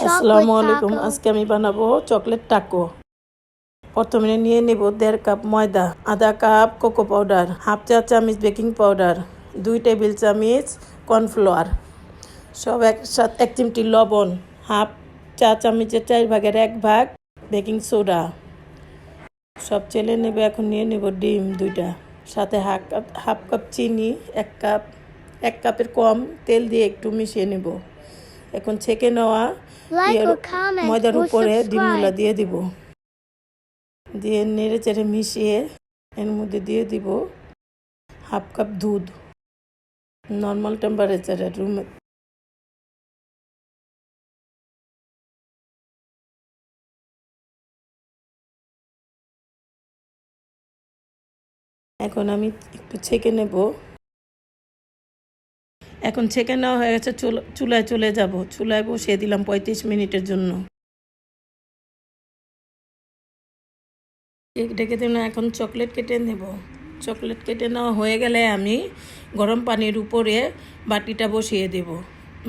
আসসালামু আলাইকুম। আজকে আমি বানাবো চকলেট টাকো। প্রথমে নিয়ে নেব 1.5 কাপ ময়দা, আধা কাপ কোকো পাউডার, হাফ চা চামচ বেকিং পাউডার, 2 টেবিল চামচ কর্নফ্লাওয়ার, সব একসাথে 1 চিমটি লবণ, হাফ চা চামচের 1/4 ভাগ বেকিং সোডা, সব চেলে নেব। এখন নিয়ে নেব ডিম 2টা, সাথে হাফ কাপ চিনি, 1 কাপের কম তেল দিয়ে একটু মিশিয়ে নেব। এখন ছেঁকে নেওয়া ময়দার উপরে ডিমগুলো দিয়ে দিব, দিয়ে নেড়ে চেড়ে মিশিয়ে এর মধ্যে দিয়ে দিব হাফ কাপ দুধ, নর্মাল টেম্পারেচারে রুমে। এখন আমি একটু ছেঁকে নেব। এখন ছেঁকে নেওয়া হয়ে গেছে, চুলায় চলে যাব। চুলায় বসিয়ে দিলাম 35 মিনিটের জন্য। ঢেকে দিলাম। এখন চকলেট কেটে নেব। চকলেট কেটে নেওয়া হয়ে গেলে আমি গরম পানির উপরে বাটিটা বসিয়ে দেব।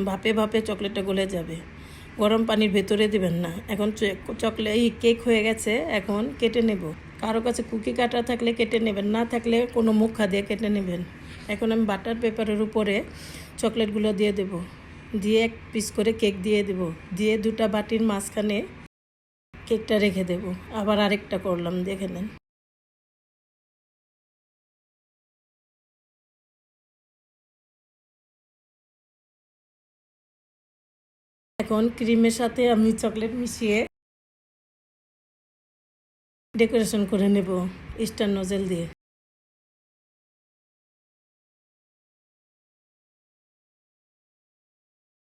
ভাপে ভাপে চকলেটটা গলে যাবে, গরম পানির ভেতরে দেবেন না। এখন কেক হয়ে গেছে, এখন কেটে নেব। কারো কাছে কুকি কাটা থাকলে কেটে নেবেন, না থাকলে কোনো মুখা দিয়ে কেটে নেবেন। এখন আমি বাটার পেপারের উপরে চকলেটগুলো দিয়ে দেব, দিয়ে 1 পিস করে কেক দিয়ে দেব, দিয়ে 2টা বাটির মাঝখানে কেকটা রেখে দেব। আবার আরেকটা করলাম, দেখে নেন। এখন ক্রিমের সাথে আমি চকলেট মিশিয়ে ডেকোরেশন করে নেব স্টার নজেল দিয়ে।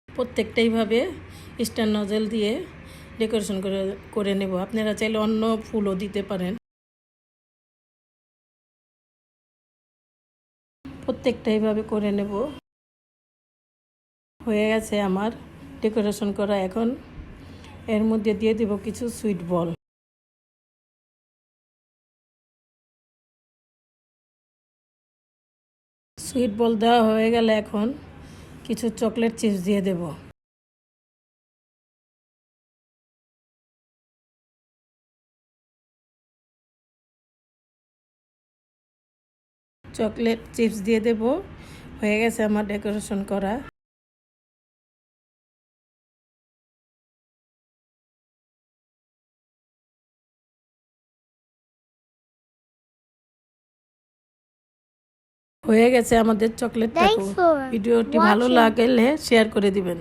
প্রত্যেকটাই ভাবে স্টার নজেল দিয়ে ডেকোরেশন করে নেব। আপনারা চাইলে অন্য ফুলও দিতে পারেন। প্রত্যেকটাই ভাবে করে নেব। হয়ে গেছে আমার ডেকোরেশন করা। এখন এর মধ্যে দিয়ে দেব কিছু সুইট বল। সুইট বল দেওয়া হয়ে গেলে এখন কিছু চকলেট চিপস দিয়ে দেব। চকলেট চিপস দিয়ে দেব। হয়ে গেছে আমার ডেকোরেশন করা। হয়ে গেছে আমাদের চকলেট টাকো। ভিডিওটি ভালো লাগলে শেয়ার করে দিবেন।